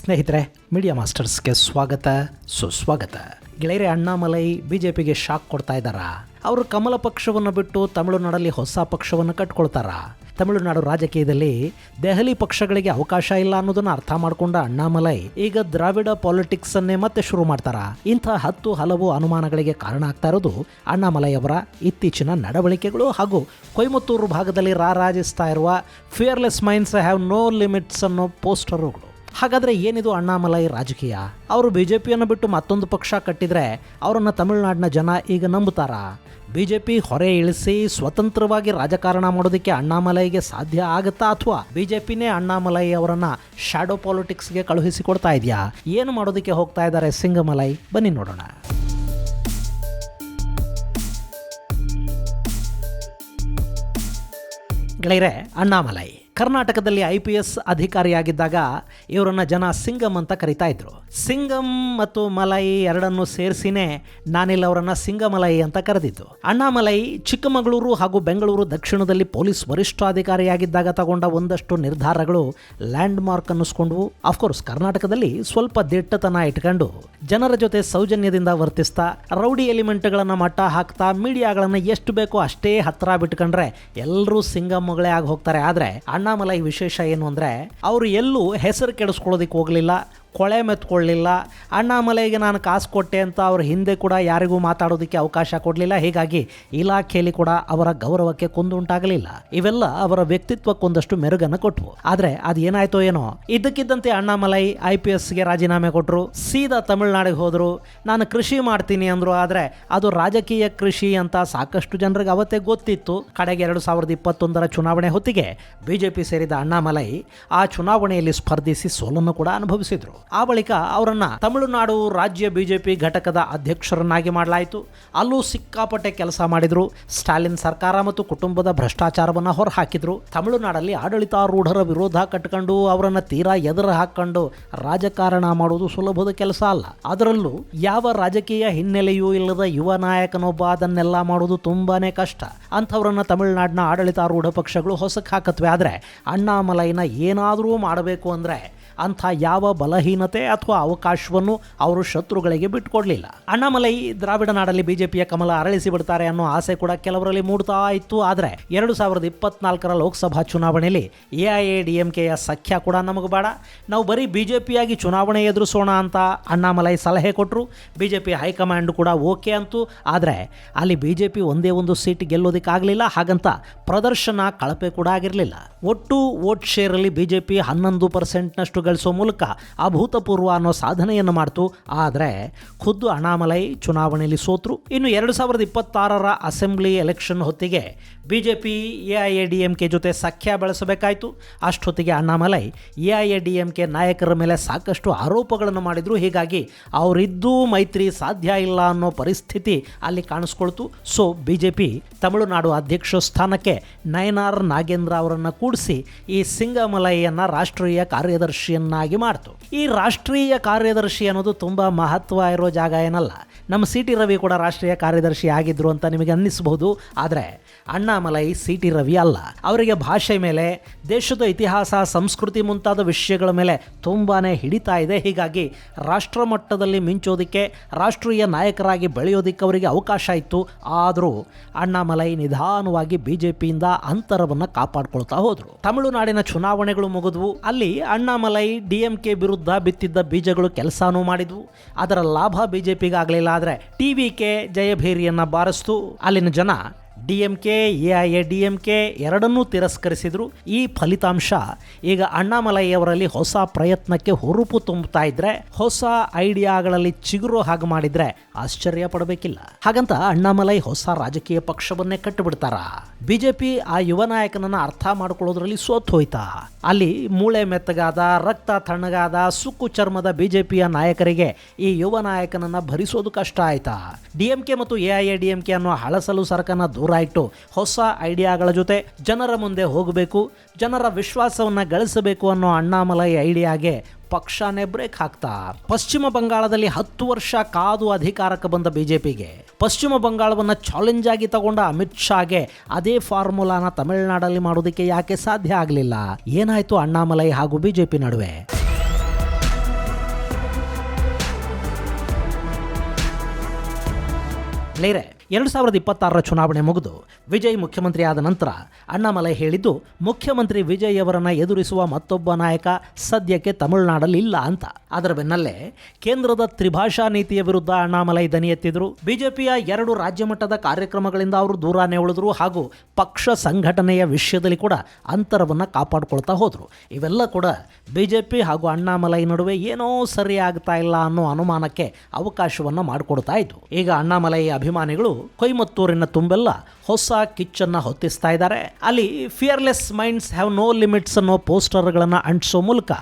ಸ್ನೇಹಿತರೆ, ಮೀಡಿಯಾ ಮಾಸ್ಟರ್ಸ್ಗೆ ಸ್ವಾಗತ ಸುಸ್ವಾಗತ. ಗೆಳೆಯರೆ, ಅಣ್ಣಾಮಲೈ ಬಿಜೆಪಿಗೆ ಶಾಕ್ ಕೊಡ್ತಾ ಇದ್ದಾರಾ? ಅವರು ಕಮಲ ಪಕ್ಷವನ್ನು ಬಿಟ್ಟು ತಮಿಳುನಾಡಲ್ಲಿ ಹೊಸ ಪಕ್ಷವನ್ನು ಕಟ್ಕೊಳ್ತಾರ? ತಮಿಳುನಾಡು ರಾಜಕೀಯದಲ್ಲಿ ದೆಹಲಿ ಪಕ್ಷಗಳಿಗೆ ಅವಕಾಶ ಇಲ್ಲ ಅನ್ನೋದನ್ನ ಅರ್ಥ ಮಾಡಿಕೊಂಡ ಅಣ್ಣಾಮಲೈ ಈಗ ದ್ರಾವಿಡ ಪಾಲಿಟಿಕ್ಸ್ ಅನ್ನೇ ಮತ್ತೆ ಶುರು ಮಾಡ್ತಾರ. ಇಂಥ ಹಲವು ಅನುಮಾನಗಳಿಗೆ ಕಾರಣ ಆಗ್ತಾ ಇರೋದು ಅಣ್ಣಾಮಲೈ ಅವರ ಇತ್ತೀಚಿನ ನಡವಳಿಕೆಗಳು ಹಾಗೂ ಕೊಯಮತ್ತೂರು ಭಾಗದಲ್ಲಿ ರಾರಾಜಿಸ್ತಾ ಇರುವ fearless minds have no limits ಅನ್ನೋ ಪೋಸ್ಟರುಗಳು. ಹಾಗಾದರೆ ಏನಿದು ಅಣ್ಣಾಮಲೈ ರಾಜಕೀಯ? ಅವರು ಬಿಜೆಪಿಯನ್ನು ಬಿಟ್ಟು ಮತ್ತೊಂದು ಪಕ್ಷ ಕಟ್ಟಿದ್ರೆ ಅವರನ್ನು ತಮಿಳುನಾಡಿನ ಜನ ಈಗ ನಂಬುತ್ತಾರಾ? ಬಿಜೆಪಿ ಹೊರೆ ಇಳಿಸಿ ಸ್ವತಂತ್ರವಾಗಿ ರಾಜಕಾರಣ ಮಾಡೋದಕ್ಕೆ ಅಣ್ಣಾಮಲೈಗೆ ಸಾಧ್ಯ ಆಗುತ್ತಾ, ಅಥವಾ ಬಿಜೆಪಿನೇ ಅಣ್ಣಾಮಲೈ ಅವರನ್ನ ಶಾಡೋ ಪಾಲಿಟಿಕ್ಸ್ಗೆ ಕಳುಹಿಸಿಕೊಡ್ತಾ ಇದೆಯಾ? ಏನು ಮಾಡೋದಕ್ಕೆ ಹೋಗ್ತಾ ಇದ್ದಾರೆ ಸಿಂಗಮಲೈ? ಬನ್ನಿ ನೋಡೋಣ. ಗೆಳೆಯರೆ, ಅಣ್ಣಾಮಲೈ ಕರ್ನಾಟಕದಲ್ಲಿ IPS ಅಧಿಕಾರಿಯಾಗಿದ್ದಾಗ ಇವರನ್ನ ಜನ ಸಿಂಗಮ್ ಅಂತ ಕರಿತಾ ಇದ್ರು. ಸಿಂಗಮ್ ಮತ್ತು ಮಲೈ ಎರಡನ್ನು ಸೇರಿಸಿನೇ ನಾನಿಲ್ಲ ಅವರನ್ನ ಸಿಂಗಮಲೈ ಅಂತ ಕರೆದಿದ್ದು. ಅಣ್ಣಾಮಲೈ ಚಿಕ್ಕಮಗಳೂರು ಹಾಗೂ ಬೆಂಗಳೂರು ದಕ್ಷಿಣದಲ್ಲಿ ಪೊಲೀಸ್ ವರಿಷ್ಠಾಧಿಕಾರಿಯಾಗಿದ್ದಾಗ ತಗೊಂಡ ಒಂದಷ್ಟು ನಿರ್ಧಾರಗಳು ಲ್ಯಾಂಡ್ ಮಾರ್ಕ್ ಅನ್ನಿಸ್ಕೊಂಡ್ವು. ಅಫ್ಕೋರ್ಸ್ ಕರ್ನಾಟಕದಲ್ಲಿ ಸ್ವಲ್ಪ ದಿಟ್ಟತನ ಇಟ್ಕೊಂಡು ಜನರ ಜೊತೆ ಸೌಜನ್ಯದಿಂದ ವರ್ತಿಸ್ತಾ ರೌಡಿ ಎಲಿಮೆಂಟ್ಗಳನ್ನು ಮಟ್ಟ ಹಾಕ್ತಾ ಮೀಡಿಯಾಗಳನ್ನು ಎಷ್ಟು ಬೇಕೋ ಅಷ್ಟೇ ಹತ್ರ ಬಿಟ್ಕೊಂಡ್ರೆ ಎಲ್ಲರೂ ಸಿಂಗಮ್ಗಳೇ ಆಗಿ ಹೋಗ್ತಾರೆ. ಆದರೆ ಅಣ್ಣಾಮಲೈ ವಿಶೇಷ ಏನು ಅಂದರೆ, ಅವರು ಎಲ್ಲೂ ಹೆಸರು ಕೆಡಿಸ್ಕೊಳ್ಳೋದಕ್ಕೆ ಹೋಗಲಿಲ್ಲ, ಕೊಳೆ ಮೆತ್ಕೊಳ್ಳಲಿಲ್ಲ. ಅಣ್ಣಾಮಲೈಗೆ ನಾನು ಕಾಸು ಕೊಟ್ಟೆ ಅಂತ ಅವ್ರ ಹಿಂದೆ ಕೂಡ ಯಾರಿಗೂ ಮಾತಾಡೋದಕ್ಕೆ ಅವಕಾಶ ಕೊಡಲಿಲ್ಲ. ಹೀಗಾಗಿ ಇಲಾಖೆಯಲ್ಲಿ ಕೂಡ ಅವರ ಗೌರವಕ್ಕೆ ಕುಂದುಂಟಾಗಲಿಲ್ಲ. ಇವೆಲ್ಲ ಅವರ ವ್ಯಕ್ತಿತ್ವಕ್ಕೊಂದಷ್ಟು ಮೆರುಗನ್ನು ಕೊಟ್ಟವು. ಆದರೆ ಅದು ಏನಾಯ್ತೋ ಏನೋ, ಇದ್ದಕ್ಕಿದ್ದಂತೆ ಅಣ್ಣಾಮಲೈ IPSಗೆ ರಾಜೀನಾಮೆ ಕೊಟ್ಟರು, ಸೀದಾ ತಮಿಳುನಾಡಿಗೆ ಹೋದರು. ನಾನು ಕೃಷಿ ಮಾಡ್ತೀನಿ ಅಂದರು. ಆದರೆ ಅದು ರಾಜಕೀಯ ಕೃಷಿ ಅಂತ ಸಾಕಷ್ಟು ಜನರಿಗೆ ಅವತ್ತೇ ಗೊತ್ತಿತ್ತು. ಕಡೆಗೆ 2021 ಚುನಾವಣೆ ಹೊತ್ತಿಗೆ ಬಿಜೆಪಿ ಸೇರಿದ ಅಣ್ಣಾಮಲೈ ಆ ಚುನಾವಣೆಯಲ್ಲಿ ಸ್ಪರ್ಧಿಸಿ ಸೋಲನ್ನು ಕೂಡ ಅನುಭವಿಸಿದರು. ಆ ಬಳಿಕ ಅವರನ್ನ ತಮಿಳುನಾಡು ರಾಜ್ಯ ಬಿಜೆಪಿ ಘಟಕದ ಅಧ್ಯಕ್ಷರನ್ನಾಗಿ ಮಾಡಲಾಯಿತು. ಅಲ್ಲೂ ಸಿಕ್ಕಾಪಟ್ಟೆ ಕೆಲಸ ಮಾಡಿದ್ರು. ಸ್ಟಾಲಿನ್ ಸರ್ಕಾರ ಮತ್ತು ಕುಟುಂಬದ ಭ್ರಷ್ಟಾಚಾರವನ್ನು ಹೊರಹಾಕಿದ್ರು. ತಮಿಳುನಾಡಲ್ಲಿ ಆಡಳಿತಾರೂಢರ ವಿರೋಧ ಕಟ್ಕೊಂಡು ಅವರನ್ನ ತೀರಾ ಎದುರು ಹಾಕೊಂಡು ರಾಜಕಾರಣ ಮಾಡುವುದು ಸುಲಭದ ಕೆಲಸ ಅಲ್ಲ. ಅದರಲ್ಲೂ ಯಾವ ರಾಜಕೀಯ ಹಿನ್ನೆಲೆಯೂ ಇಲ್ಲದ ಯುವ ನಾಯಕನೊಬ್ಬ ಅದನ್ನೆಲ್ಲ ಮಾಡುವುದು ತುಂಬಾನೇ ಕಷ್ಟ. ಅಂಥವ್ರನ್ನ ತಮಿಳುನಾಡಿನ ಆಡಳಿತಾರೂಢ ಪಕ್ಷಗಳು ಹೊಸಕ್ಕೆ ಹಾಕತ್ವೆ. ಆದರೆ ಅಣ್ಣಾಮಲೈನ ಏನಾದರೂ ಮಾಡಬೇಕು ಅಂದರೆ ಅಂಥ ಯಾವ ಬಲಹೀನತೆ ಅಥವಾ ಅವಕಾಶವನ್ನು ಅವರು ಶತ್ರುಗಳಿಗೆ ಬಿಟ್ಟುಕೊಡ್ಲಿಲ್ಲ. ಅಣ್ಣಾಮಲೈ ದ್ರಾವಿಡ ನಾಡಲ್ಲಿ ಬಿಜೆಪಿಯ ಕಮಲ ಅರಳಿಸಿ ಬಿಡ್ತಾರೆ ಅನ್ನೋ ಆಸೆ ಕೂಡ ಕೆಲವರಲ್ಲಿ ಮೂಡ್ತಾ ಇತ್ತು. ಆದರೆ 2024 ಲೋಕಸಭಾ ಚುನಾವಣೆಯಲ್ಲಿ AIADMKಯ ಸಖ್ಯ ಕೂಡ ನಮಗೆ ಬೇಡ, ನಾವು ಬರೀ ಬಿಜೆಪಿಯಾಗಿ ಚುನಾವಣೆ ಎದುರಿಸೋಣ ಅಂತ ಅಣ್ಣಾಮಲೈ ಸಲಹೆ ಕೊಟ್ಟರು. ಬಿಜೆಪಿ ಹೈಕಮಾಂಡ್ ಕೂಡ ಓಕೆ ಅಂತು. ಆದರೆ ಅಲ್ಲಿ ಬಿಜೆಪಿ ಒಂದೇ ಒಂದು ಸೀಟ್ ಗೆಲ್ಲೋದಕ್ಕಾಗಲಿಲ್ಲ. ಹಾಗಂತ ಪ್ರದರ್ಶನ ಕಳಪೆ ಕೂಡ ಆಗಿರಲಿಲ್ಲ. ಒಟ್ಟು ವೋಟ್ ಶೇರಲ್ಲಿ ಬಿಜೆಪಿ 11% ಗಳಿಸೋ ಮೂಲಕ ಅಭೂತಪೂರ್ವ ಅನ್ನೋ ಸಾಧನೆಯನ್ನು ಮಾಡ್ತು. ಆದರೆ ಖುದ್ದು ಅಣ್ಣಾಮಲೈ ಚುನಾವಣೆಯಲ್ಲಿ ಸೋತರು. ಇನ್ನು 2026 ಅಸೆಂಬ್ಲಿ ಎಲೆಕ್ಷನ್ ಹೊತ್ತಿಗೆ ಬಿಜೆಪಿ AIADMK ಜೊತೆ ಸಖ್ಯ ಬೆಳೆಸಬೇಕಾಯಿತು. ಅಷ್ಟೊತ್ತಿಗೆ ಅಣ್ಣಾಮಲೈ AIADMK ನಾಯಕರ ಮೇಲೆ ಸಾಕಷ್ಟು ಆರೋಪಗಳನ್ನು ಮಾಡಿದ್ರು. ಹೀಗಾಗಿ ಅವರಿದ್ದೂ ಮೈತ್ರಿ ಸಾಧ್ಯ ಇಲ್ಲ ಅನ್ನೋ ಪರಿಸ್ಥಿತಿ ಅಲ್ಲಿ ಕಾಣಿಸ್ಕೊಳ್ತು. ಸೊ ಬಿಜೆಪಿ ತಮಿಳುನಾಡು ಅಧ್ಯಕ್ಷ ಸ್ಥಾನಕ್ಕೆ ನಯನಾರ್ ನಾಗೇಂದ್ರ ಅವರನ್ನು ಕೂಡಿಸಿ ಈ ಸಿಂಗಮಲೈಯನ್ನು ರಾಷ್ಟ್ರೀಯ ಕಾರ್ಯದರ್ಶಿಯನ್ನಾಗಿ ಮಾಡ್ತು. ಈ ರಾಷ್ಟ್ರೀಯ ಕಾರ್ಯದರ್ಶಿ ಅನ್ನೋದು ತುಂಬಾ ಮಹತ್ವ ಇರೋ ಜಾಗ ಏನಲ್ಲ. ನಮ್ಮ CT ರವಿ ಕೂಡ ರಾಷ್ಟ್ರೀಯ ಕಾರ್ಯದರ್ಶಿ ಆಗಿದ್ರು ಅಂತ ನಿಮಗೆ ಅನ್ನಿಸಬಹುದು. ಆದರೆ ಅಣ್ಣಾಮಲೈ CT ರವಿ ಅಲ್ಲ. ಅವರಿಗೆ ಭಾಷೆ ಮೇಲೆ, ದೇಶದ ಇತಿಹಾಸ, ಸಂಸ್ಕೃತಿ ಮುಂತಾದ ವಿಷಯಗಳ ಮೇಲೆ ತುಂಬಾನೇ ಹಿಡಿತಾ ಇದೆ. ಹೀಗಾಗಿ ರಾಷ್ಟ್ರ ಮಟ್ಟದಲ್ಲಿ ಮಿಂಚೋದಕ್ಕೆ, ರಾಷ್ಟ್ರೀಯ ನಾಯಕರಾಗಿ ಬೆಳೆಯೋದಕ್ಕೆ ಅವರಿಗೆ ಅವಕಾಶ ಇತ್ತು. ಆದರೂ ಅಣ್ಣಾಮಲೈ ನಿಧಾನವಾಗಿ ಬಿಜೆಪಿಯಿಂದ ಅಂತರವನ್ನು ಕಾಪಾಡ್ಕೊಳ್ತಾ ಹೋದರು. ತಮಿಳುನಾಡಿನ ಚುನಾವಣೆಗಳು ಮುಗಿದ್ವು. ಅಲ್ಲಿ ಅಣ್ಣಾಮಲೈ DMK ವಿರುದ್ಧ ಬಿತ್ತಿದ್ದ ಬೀಜಗಳು ಕೆಲಸನೂ ಮಾಡಿದ್ವು. ಅದರ ಲಾಭ ಬಿಜೆಪಿಗಾಗಲಿಲ್ಲ. ಆದರೆ TVK ಜಯಭೇರಿಯನ್ನು ಬಾರಿಸ್ತು. ಅಲ್ಲಿನ ಜನ DMK AIADMK ಎರಡನ್ನೂ ತಿರಸ್ಕರಿಸಿದ್ರು. ಈ ಫಲಿತಾಂಶ ಈಗ ಅಣ್ಣಾಮಲೈ ಅವರಲ್ಲಿ ಹೊಸ ಪ್ರಯತ್ನಕ್ಕೆ ಹುರುಪು ತುಂಬುತ್ತಾ ಇದ್ರೆ, ಹೊಸ ಐಡಿಯಾಗಳಲ್ಲಿ ಚಿಗುರು ಹಾಗೆ ಮಾಡಿದ್ರೆ ಆಶ್ಚರ್ಯ ಪಡಬೇಕಿಲ್ಲ. ಹಾಗಂತ ಅಣ್ಣಾಮಲೈ ಹೊಸ ರಾಜಕೀಯ ಪಕ್ಷವನ್ನೇ ಕಟ್ಟಿಬಿಡ್ತಾರ? ಬಿಜೆಪಿ ಆ ಯುವ ನಾಯಕನನ್ನ ಅರ್ಥ ಮಾಡ್ಕೊಳ್ಳೋದ್ರಲ್ಲಿ ಸೋತ್ ಹೋಯ್ತಾ? ಅಲ್ಲಿ ಮೂಳೆ ಮೆತ್ತಗಾದ, ರಕ್ತ ತಣ್ಣಗಾದ, ಸುಕ್ಕು ಚರ್ಮದ ಬಿಜೆಪಿಯ ನಾಯಕರಿಗೆ ಈ ಯುವ ನಾಯಕನನ್ನ ಭರಿಸೋದು ಕಷ್ಟ ಆಯ್ತಾ? DMK ಮತ್ತು AIADMK ಅನ್ನೋ ಹಳಸಲು ಸರಕನ್ನ ದೂರ ಇಟ್ಟು ಹೊಸ ಐಡಿಯಾಗಳ ಜೊತೆ ಜನರ ಮುಂದೆ ಹೋಗಬೇಕು, ಜನರ ವಿಶ್ವಾಸವನ್ನ ಗಳಿಸಬೇಕು ಅನ್ನೋ ಅಣ್ಣಾಮಲೈ ಐಡಿಯಾಗೆ ಪಕ್ಷನೇ ಬ್ರೇಕ್ ಹಾಕ್ತಾ. ಪಶ್ಚಿಮ ಬಂಗಾಳದಲ್ಲಿ 10 ವರ್ಷ ಕಾದು ಅಧಿಕಾರಕ್ಕೆ ಬಂದ ಬಿಜೆಪಿಗೆ ಪಶ್ಚಿಮ ಬಂಗಾಳವನ್ನು ಚಾಲೆಂಜ್ ಆಗಿ ತಗೊಂಡ ಅಮಿತ್ ಶಾಗೆ ಅದೇ ಫಾರ್ಮುಲಾನ ತಮಿಳುನಾಡಲ್ಲಿ ಮಾಡೋದಕ್ಕೆ ಯಾಕೆ ಸಾಧ್ಯ ಆಗಲಿಲ್ಲ? ಏನಾಯ್ತು ಅಣ್ಣಾಮಲೈ ಹಾಗೂ ಬಿಜೆಪಿ ನಡುವೆ? ಗೆಳೆಯರೆ, 2026 ಚುನಾವಣೆ ಮುಗಿದು ವಿಜಯ್ ಮುಖ್ಯಮಂತ್ರಿ ಆದ ನಂತರ ಅಣ್ಣಾಮಲೈ ಹೇಳಿದ್ದು, ಮುಖ್ಯಮಂತ್ರಿ ವಿಜಯ್ ಅವರನ್ನು ಎದುರಿಸುವ ಮತ್ತೊಬ್ಬ ನಾಯಕ ಸದ್ಯಕ್ಕೆ ತಮಿಳುನಾಡಲ್ಲಿ ಇಲ್ಲ ಅಂತ. ಅದರ ಬೆನ್ನಲ್ಲೇ ಕೇಂದ್ರದ ತ್ರಿಭಾಷಾ ನೀತಿಯ ವಿರುದ್ಧ ಅಣ್ಣಾಮಲೈ ದನಿ ಎತ್ತಿದ್ರು. ಬಿಜೆಪಿಯ 2 ರಾಜ್ಯ ಮಟ್ಟದ ಕಾರ್ಯಕ್ರಮಗಳಿಂದ ಅವರು ದೂರನೇ ಉಳಿದ್ರು ಹಾಗೂ ಪಕ್ಷ ಸಂಘಟನೆಯ ವಿಷಯದಲ್ಲಿ ಕೂಡ ಅಂತರವನ್ನು ಕಾಪಾಡಿಕೊಳ್ತಾ ಹೋದರು. ಇವೆಲ್ಲ ಕೂಡ ಬಿಜೆಪಿ ಹಾಗೂ ಅಣ್ಣಾಮಲೈ ನಡುವೆ ಏನೋ ಸರಿ ಆಗ್ತಾ ಇಲ್ಲ ಅನ್ನೋ ಅನುಮಾನಕ್ಕೆ ಅವಕಾಶವನ್ನು ಮಾಡಿಕೊಡ್ತಾ ಇತ್ತು. ಈಗ ಅಣ್ಣಾಮಲೈ ಅಭಿಮಾನಿಗಳು ಕೊಯಮತ್ತೂರಿನ ತುಂಬೆಲ್ಲ ಹೊಸ ಕಿಚ್ಚನ್ನು ಹೊತ್ತಿಸ್ತಾ ಇದ್ದಾರೆ. ಅಲ್ಲಿ fearless minds have no limits ಅನ್ನೋ ಪೋಸ್ಟರ್ಗಳನ್ನು ಅಂಟಿಸೋ ಮೂಲಕ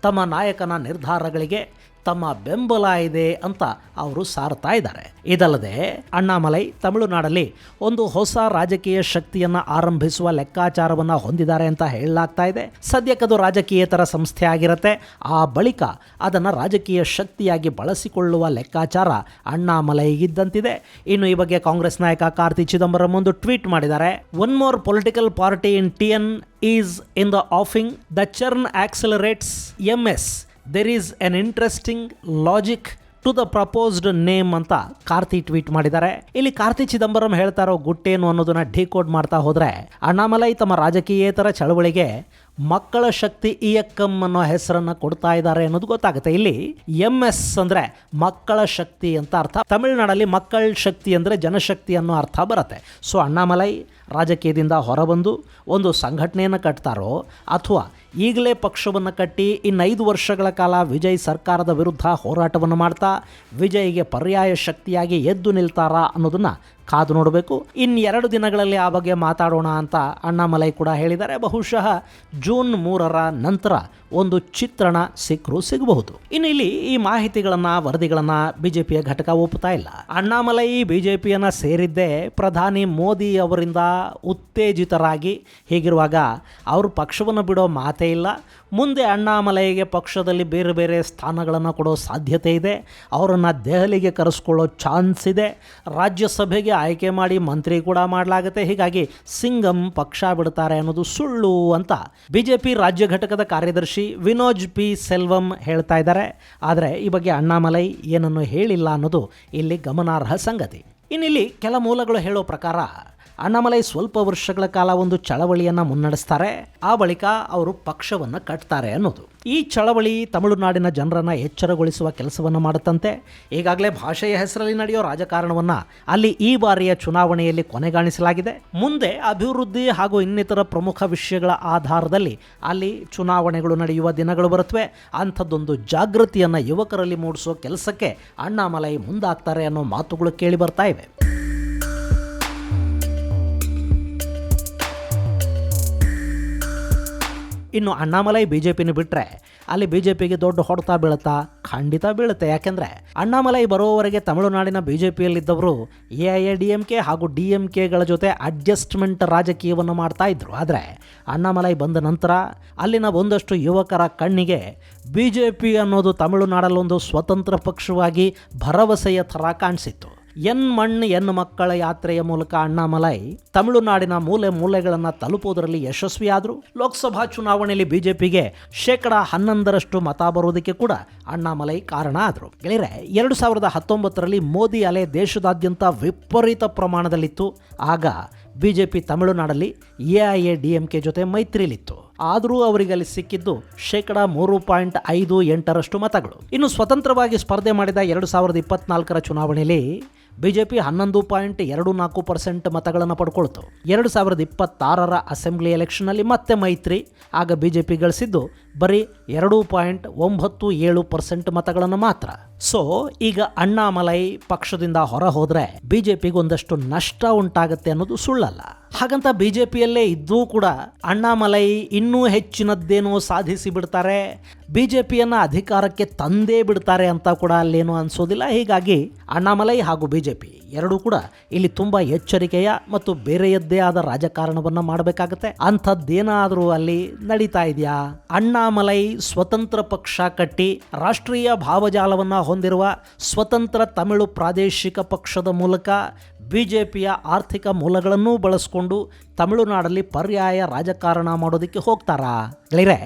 ತಮ್ಮ ನಾಯಕನ ನಿರ್ಧಾರಗಳಿಗೆ ತಮ್ಮ ಬೆಂಬಲ ಇದೆ ಅಂತ ಅವರು ಸಾರ್ತಾ ಇದ್ದಾರೆ. ಇದಲ್ಲದೆ ಅಣ್ಣಾಮಲೈ ತಮಿಳುನಾಡಲ್ಲಿ ಒಂದು ಹೊಸ ರಾಜಕೀಯ ಶಕ್ತಿಯನ್ನು ಆರಂಭಿಸುವ ಲೆಕ್ಕಾಚಾರವನ್ನು ಹೊಂದಿದ್ದಾರೆ ಅಂತ ಹೇಳಲಾಗ್ತಾ ಇದೆ. ಸದ್ಯಕ್ಕದು ರಾಜಕೀಯೇತರ ಸಂಸ್ಥೆ ಆಗಿರುತ್ತೆ. ಆ ಬಳಿಕ ಅದನ್ನು ರಾಜಕೀಯ ಶಕ್ತಿಯಾಗಿ ಬಳಸಿಕೊಳ್ಳುವ ಲೆಕ್ಕಾಚಾರ ಅಣ್ಣಾಮಲೈಗಿದ್ದಂತಿದೆ. ಇನ್ನು ಈ ಬಗ್ಗೆ ಕಾಂಗ್ರೆಸ್ ನಾಯಕ ಕಾರ್ತಿ ಚಿದಂಬರಂ ಒಂದು ಟ್ವೀಟ್ ಮಾಡಿದ್ದಾರೆ. One more political party in TN is in the offing. The churn accelerates MS. There is an interesting logic to the proposed name ಅಂತ ಕಾರ್ತಿ ಟ್ವೀಟ್ ಮಾಡಿದ್ದಾರೆ. ಇಲ್ಲಿ ಕಾರ್ತಿ ಚಿದಂಬರಂ ಹೇಳ್ತಾ ಇರೋ ಗುಟ್ಟೇನು ಅನ್ನೋದನ್ನ ಡಿಕೋಡ್ ಮಾಡ್ತಾ ಹೋದ್ರೆ, ಅಣ್ಣಾಮಲೈ ತಮ್ಮ ರಾಜಕೀಯೇತರ ಚಳವಳಿಗೆ ಮಕ್ಕಳ ಶಕ್ತಿ ಇಯಕ್ಕಂ ಅನ್ನೋ ಹೆಸರನ್ನು ಕೊಡ್ತಾ ಇದ್ದಾರೆ ಅನ್ನೋದು ಗೊತ್ತಾಗುತ್ತೆ. ಇಲ್ಲಿ MS ಅಂದರೆ ಮಕ್ಕಳ ಶಕ್ತಿ ಅಂತ ಅರ್ಥ. ತಮಿಳುನಾಡಲ್ಲಿ ಮಕ್ಕಳ ಶಕ್ತಿ ಅಂದರೆ ಜನಶಕ್ತಿ ಅನ್ನೋ ಅರ್ಥ ಬರುತ್ತೆ. ಸೊ ಅಣ್ಣಾಮಲೈ ರಾಜಕೀಯದಿಂದ ಹೊರಬಂದು ಒಂದು ಸಂಘಟನೆಯನ್ನು ಕಟ್ತಾರೋ ಅಥವಾ ಈಗಲೇ ಪಕ್ಷವನ್ನು ಕಟ್ಟಿ ಇನ್ನು 5 ವರ್ಷಗಳ ಕಾಲ ವಿಜಯ್ ಸರ್ಕಾರದ ವಿರುದ್ಧ ಹೋರಾಟವನ್ನು ಮಾಡ್ತಾ ವಿಜಯ್ಗೆ ಪರ್ಯಾಯ ಶಕ್ತಿಯಾಗಿ ಎದ್ದು ನಿಲ್ತಾರಾ ಅನ್ನೋದನ್ನು ಕಾದು ನೋಡಬೇಕು. ಇನ್ನು 2 ದಿನಗಳಲ್ಲಿ ಆ ಬಗ್ಗೆ ಮಾತಾಡೋಣ ಅಂತ ಅಣ್ಣಾಮಲೈ ಕೂಡ ಹೇಳಿದ್ದಾರೆ. ಬಹುಶಃ ಜೂನ್ 3 ನಂತರ ಒಂದು ಚಿತ್ರಣ ಸಿಗಬಹುದು. ಇನ್ನು ಇಲ್ಲಿ ಈ ಮಾಹಿತಿಗಳನ್ನು ವರದಿಗಳನ್ನು ಬಿಜೆಪಿಯ ಘಟಕ ಒಪ್ಪುತ್ತಾ ಇಲ್ಲ. ಅಣ್ಣಾಮಲೈ ಬಿಜೆಪಿಯನ್ನು ಸೇರಿದ್ದೇ ಪ್ರಧಾನಿ ಮೋದಿ ಅವರಿಂದ ಉತ್ತೇಜಿತರಾಗಿ. ಹೀಗಿರುವಾಗ ಅವರು ಪಕ್ಷವನ್ನು ಬಿಡೋ ಮಾತೇ ಇಲ್ಲ. ಮುಂದೆ ಅಣ್ಣಾಮಲೈಗೆ ಪಕ್ಷದಲ್ಲಿ ಬೇರೆ ಬೇರೆ ಸ್ಥಾನಗಳನ್ನು ಕೊಡೋ ಸಾಧ್ಯತೆ ಇದೆ. ಅವರನ್ನು ದೆಹಲಿಗೆ ಕರೆಸ್ಕೊಳ್ಳೋ ಚಾನ್ಸ್ ಇದೆ. ರಾಜ್ಯಸಭೆಗೆ ಆಯ್ಕೆ ಮಾಡಿ ಮಂತ್ರಿ ಕೂಡ ಮಾಡಲಾಗುತ್ತೆ. ಹೀಗಾಗಿ ಸಿಂಗಂ ಪಕ್ಷ ಬಿಡ್ತಾರೆ ಅನ್ನೋದು ಸುಳ್ಳು ಅಂತ ಬಿಜೆಪಿ ರಾಜ್ಯ ಘಟಕದ ಕಾರ್ಯದರ್ಶಿ ವಿನೋಜ್ ಪಿ ಸೆಲ್ವಂ ಹೇಳ್ತಾ ಇದ್ದಾರೆ. ಆದರೆ ಈ ಬಗ್ಗೆ ಅಣ್ಣಾಮಲೈ ಏನನ್ನು ಹೇಳಿಲ್ಲ ಅನ್ನೋದು ಇಲ್ಲಿ ಗಮನಾರ್ಹ ಸಂಗತಿ. ಇನ್ನಿಲ್ಲಿ ಕೆಲ ಮೂಲಗಳು ಹೇಳೋ ಪ್ರಕಾರ ಅಣ್ಣಾಮಲೈ ಸ್ವಲ್ಪ ವರ್ಷಗಳ ಕಾಲ ಒಂದು ಚಳವಳಿಯನ್ನು ಮುನ್ನಡೆಸ್ತಾರೆ. ಆ ಬಳಿಕ ಅವರು ಪಕ್ಷವನ್ನು ಕಟ್ತಾರೆ ಅನ್ನೋದು. ಈ ಚಳವಳಿ ತಮಿಳುನಾಡಿನ ಜನರನ್ನು ಎಚ್ಚರಗೊಳಿಸುವ ಕೆಲಸವನ್ನು ಮಾಡುತ್ತಂತೆ. ಈಗಾಗಲೇ ಭಾಷೆಯ ಹೆಸರಲ್ಲಿ ನಡೆಯೋ ರಾಜಕಾರಣವನ್ನು ಅಲ್ಲಿ ಈ ಬಾರಿಯ ಚುನಾವಣೆಯಲ್ಲಿ ಕೊನೆಗಾಣಿಸಲಾಗಿದೆ. ಮುಂದೆ ಅಭಿವೃದ್ಧಿ ಹಾಗೂ ಇನ್ನಿತರ ಪ್ರಮುಖ ವಿಷಯಗಳ ಆಧಾರದಲ್ಲಿ ಅಲ್ಲಿ ಚುನಾವಣೆಗಳು ನಡೆಯುವ ದಿನಗಳು ಬರುತ್ತವೆ. ಅಂಥದ್ದೊಂದು ಜಾಗೃತಿಯನ್ನು ಯುವಕರಲ್ಲಿ ಮೂಡಿಸೋ ಕೆಲಸಕ್ಕೆ ಅಣ್ಣಾಮಲೈ ಮುಂದಾಗ್ತಾರೆ ಅನ್ನೋ ಮಾತುಗಳು ಕೇಳಿ ಬರ್ತಾ ಇವೆ. ಇನ್ನು ಅಣ್ಣಾಮಲೈ ಬಿಜೆಪಿನ ಬಿಟ್ಟರೆ ಅಲ್ಲಿ ಬಿಜೆಪಿಗೆ ದೊಡ್ಡ ಹೊಡೆತ ಬೀಳುತ್ತಾ? ಖಂಡಿತ ಬೀಳುತ್ತೆ. ಯಾಕೆಂದರೆ ಅಣ್ಣಾಮಲೈ ಬರೋವರೆಗೆ ತಮಿಳುನಾಡಿನ ಬಿಜೆಪಿಯಲ್ಲಿದ್ದವರು AIADMK ಹಾಗೂ DMKಗಳ ಜೊತೆ ಅಡ್ಜಸ್ಟ್ಮೆಂಟ್ ರಾಜಕೀಯವನ್ನು ಮಾಡ್ತಾ ಇದ್ರು. ಆದರೆ ಅಣ್ಣಾಮಲೈ ಬಂದ ನಂತರ ಅಲ್ಲಿನ ಒಂದಷ್ಟು ಯುವಕರ ಕಣ್ಣಿಗೆ ಬಿಜೆಪಿ ಅನ್ನೋದು ತಮಿಳುನಾಡಲ್ಲೊಂದು ಸ್ವತಂತ್ರ ಪಕ್ಷವಾಗಿ ಭರವಸೆಯ ಥರ ಕಾಣಿಸಿತ್ತು. ಎನ್ ಮಣ್ಣು ಎನ್ ಮಕ್ಕಳ ಯಾತ್ರೆಯ ಮೂಲಕ ಅಣ್ಣಾಮಲೈ ತಮಿಳುನಾಡಿನ ಮೂಲೆ ಮೂಲೆಗಳನ್ನು ತಲುಪುವುದರಲ್ಲಿ ಯಶಸ್ವಿಯಾದರು. ಲೋಕಸಭಾ ಚುನಾವಣೆಯಲ್ಲಿ ಬಿಜೆಪಿಗೆ 11% ಮತ ಬರುವುದಕ್ಕೆ ಕೂಡ ಅಣ್ಣಾಮಲೈ ಕಾರಣ ಆದರು. ಗೆಳೆಯರೆ, 2019ರಲ್ಲಿ ಮೋದಿ ಅಲೆ ದೇಶದಾದ್ಯಂತ ವಿಪರೀತ ಪ್ರಮಾಣದಲ್ಲಿತ್ತು. ಆಗ ಬಿಜೆಪಿ ತಮಿಳುನಾಡಲ್ಲಿ AIADMK ಜೊತೆ ಮೈತ್ರಿಲಿತ್ತು. ಆದರೂ ಅವರಿಗೆ ಅಲ್ಲಿ ಸಿಕ್ಕಿದ್ದು 3.58% ಮತಗಳು. ಇನ್ನು ಸ್ವತಂತ್ರವಾಗಿ ಸ್ಪರ್ಧೆ ಮಾಡಿದ 2024 ಚುನಾವಣೆಯಲ್ಲಿ ಬಿಜೆಪಿ 11.24% ಮತಗಳನ್ನು ಪಡ್ಕೊಳ್ತು. 2026 ಅಸೆಂಬ್ಲಿ ಎಲೆಕ್ಷನ್ನಲ್ಲಿ ಮತ್ತೆ ಮೈತ್ರಿ. ಆಗ ಬಿಜೆಪಿ ಗಳಿಸಿದ್ದು ಬರೀ 2.97% ಮತಗಳನ್ನು ಮಾತ್ರ. ಸೊ ಈಗ ಅಣ್ಣಾಮಲೈ ಪಕ್ಷದಿಂದ ಹೊರ ಹೋದ್ರೆ ಬಿಜೆಪಿಗೆ ಒಂದಷ್ಟು ನಷ್ಟ ಉಂಟಾಗುತ್ತೆ ಅನ್ನೋದು ಸುಳ್ಳಲ್ಲ. ಹಾಗಂತ ಬಿಜೆಪಿಯಲ್ಲೇ ಇದ್ದೂ ಕೂಡ ಅಣ್ಣಾಮಲೈ ಇನ್ನೂ ಹೆಚ್ಚಿನದ್ದೇನೋ ಸಾಧಿಸಿ ಬಿಡ್ತಾರೆ, ಬಿಜೆಪಿಯನ್ನ ಅಧಿಕಾರಕ್ಕೆ ತಂದೇ ಬಿಡ್ತಾರೆ ಅಂತ ಕೂಡ ಅಲ್ಲೇನೋ ಅನ್ಸೋದಿಲ್ಲ. ಹೀಗಾಗಿ ಅಣ್ಣಾಮಲೈ ಹಾಗೂ ಬಿಜೆಪಿ ಎರಡೂ ಕೂಡ ಇಲ್ಲಿ ತುಂಬಾ ಎಚ್ಚರಿಕೆಯ ಮತ್ತು ಬೇರೆಯದ್ದೇ ಆದ ರಾಜಕಾರಣವನ್ನ ಮಾಡಬೇಕಾಗುತ್ತೆ. ಅಂಥದ್ದೇನಾದರೂ ಅಲ್ಲಿ ನಡೀತಾ ಇದೆಯಾ? ಅಣ್ಣಾಮಲೈ ಸ್ವತಂತ್ರ ಪಕ್ಷ ಕಟ್ಟಿ ರಾಷ್ಟ್ರೀಯ ಭಾವಜಾಲವನ್ನ ಹೊಂದಿರುವ ಸ್ವತಂತ್ರ ತಮಿಳು ಪ್ರಾದೇಶಿಕ ಪಕ್ಷದ ಮೂಲಕ ಬಿಜೆಪಿಯ ಆರ್ಥಿಕ ಮೂಲಗಳನ್ನೂ ಬಳಸಿಕೊಂಡು ತಮಿಳುನಾಡಲ್ಲಿ ಪರ್ಯಾಯ ರಾಜಕಾರಣ ಮಾಡೋದಕ್ಕೆ ಹೋಗ್ತಾರಾ? ಗೆಳೆಯರೆ,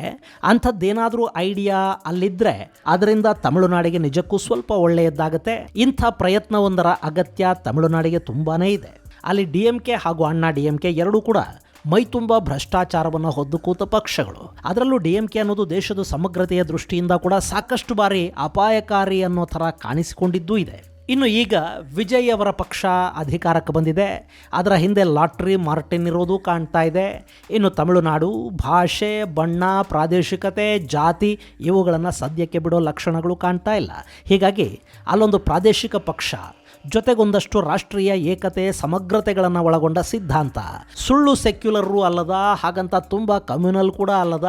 ಅಂಥದ್ದೇನಾದರೂ ಐಡಿಯಾ ಅಲ್ಲಿದ್ದರೆ ಅದರಿಂದ ತಮಿಳುನಾಡಿಗೆ ನಿಜಕ್ಕೂ ಸ್ವಲ್ಪ ಒಳ್ಳೆಯದಾಗತ್ತೆ. ಇಂಥ ಪ್ರಯತ್ನವೊಂದರ ಅಗತ್ಯ ತಮಿಳುನಾಡಿಗೆ ತುಂಬಾ ಇದೆ. ಅಲ್ಲಿ DMK ಹಾಗೂ ಅಣ್ಣಾ DMK ಎರಡೂ ಕೂಡ ಮೈತುಂಬ ಭ್ರಷ್ಟಾಚಾರವನ್ನು ಹೊದ್ದು ಕೂತ ಪಕ್ಷಗಳು. ಅದರಲ್ಲೂ DMK ಅನ್ನೋದು ದೇಶದ ಸಮಗ್ರತೆಯ ದೃಷ್ಟಿಯಿಂದ ಕೂಡ ಸಾಕಷ್ಟು ಬಾರಿ ಅಪಾಯಕಾರಿ ಅನ್ನೋ ಥರ ಕಾಣಿಸಿಕೊಂಡಿದ್ದೂ ಇದೆ. ಇನ್ನು ಈಗ ವಿಜಯ್ ಅವರ ಪಕ್ಷ ಅಧಿಕಾರಕ್ಕೆ ಬಂದಿದೆ. ಅದರ ಹಿಂದೆ ಲಾಟ್ರಿ ಮಾರ್ಟಿನ್ ಇರೋದು ಕಾಣ್ತಾ ಇದೆ. ಇನ್ನು ತಮಿಳುನಾಡು ಭಾಷೆ, ಬಣ್ಣ, ಪ್ರಾದೇಶಿಕತೆ, ಜಾತಿ ಇವುಗಳನ್ನು ಸದ್ಯಕ್ಕೆ ಬಿಡೋ ಲಕ್ಷಣಗಳು ಕಾಣ್ತಾ ಇಲ್ಲ. ಹೀಗಾಗಿ ಅಲ್ಲೊಂದು ಪ್ರಾದೇಶಿಕ ಪಕ್ಷ ಜೊತೆಗೊಂದಷ್ಟು ರಾಷ್ಟ್ರೀಯ ಏಕತೆ, ಸಮಗ್ರತೆಗಳನ್ನು ಒಳಗೊಂಡ ಸಿದ್ಧಾಂತ, ಸುಳ್ಳು ಸೆಕ್ಯುಲರು ಅಲ್ಲದ, ಹಾಗಂತ ತುಂಬ ಕಮ್ಯುನಲ್ ಕೂಡ ಅಲ್ಲದ,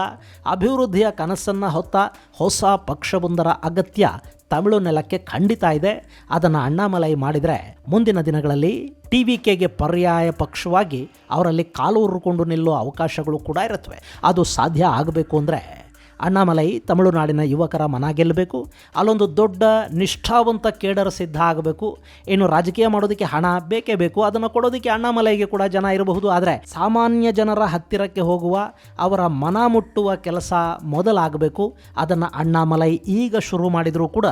ಅಭಿವೃದ್ಧಿಯ ಕನಸನ್ನು ಹೊತ್ತ ಹೊಸ ಪಕ್ಷವೊಂದರ ಅಗತ್ಯ ತಮಿಳು ನೆಲಕ್ಕೆ ಖಂಡಿತ ಇದೆ. ಅದನ್ನು ಅಣ್ಣಾಮಲೈ ಮಾಡಿದರೆ ಮುಂದಿನ ದಿನಗಳಲ್ಲಿ TVKಗೆ ಪರ್ಯಾಯ ಪಕ್ಷವಾಗಿ ಅವರಲ್ಲಿ ಕಾಲು ಉರುಕೊಂಡು ನಿಲ್ಲುವ ಅವಕಾಶಗಳು ಕೂಡ ಇರುತ್ತವೆ. ಅದು ಸಾಧ್ಯ ಆಗಬೇಕು ಅಂದರೆ ಅಣ್ಣಾಮಲೈ ತಮಿಳುನಾಡಿನ ಯುವಕರ ಮನ ಗೆಲ್ಲಬೇಕು. ಅಲ್ಲೊಂದು ದೊಡ್ಡ ನಿಷ್ಠಾವಂತ ಕೇಡರ್ ಸಿದ್ಧ ಆಗಬೇಕು. ಇನ್ನು ರಾಜಕೀಯ ಮಾಡೋದಕ್ಕೆ ಹಣ ಬೇಕೇ ಬೇಕು. ಅದನ್ನು ಕೊಡೋದಕ್ಕೆ ಅಣ್ಣಾಮಲೈಗೆ ಕೂಡ ಜನ ಇರಬಹುದು. ಆದರೆ ಸಾಮಾನ್ಯ ಜನರ ಹತ್ತಿರಕ್ಕೆ ಹೋಗುವ, ಅವರ ಮನ ಮುಟ್ಟುವ ಕೆಲಸ ಮೊದಲಾಗಬೇಕು. ಅದನ್ನು ಅಣ್ಣಾಮಲೈ ಈಗ ಶುರು ಮಾಡಿದರೂ ಕೂಡ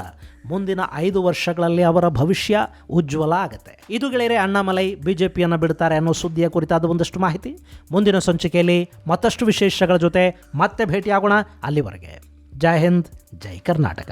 ಮುಂದಿನ 5 ವರ್ಷಗಳಲ್ಲಿ ಅವರ ಭವಿಷ್ಯ ಉಜ್ವಲ ಆಗುತ್ತೆ. ಇದು ಗೆಳೆಯರೆ, ಅಣ್ಣಾಮಲೈ BJPಯನ್ನು ಬಿಡ್ತಾರೆ ಅನ್ನೋ ಸುದ್ದಿಯ ಕುರಿತಾದ ಒಂದಷ್ಟು ಮಾಹಿತಿ. ಮುಂದಿನ ಸಂಚಿಕೆಯಲ್ಲಿ ಮತ್ತಷ್ಟು ವಿಶೇಷಗಳ ಜೊತೆ ಮತ್ತೆ ಭೇಟಿಯಾಗೋಣ. ಅಲ್ಲಿವರೆಗೆ ಜೈ ಹಿಂದ್, ಜೈ ಕರ್ನಾಟಕ.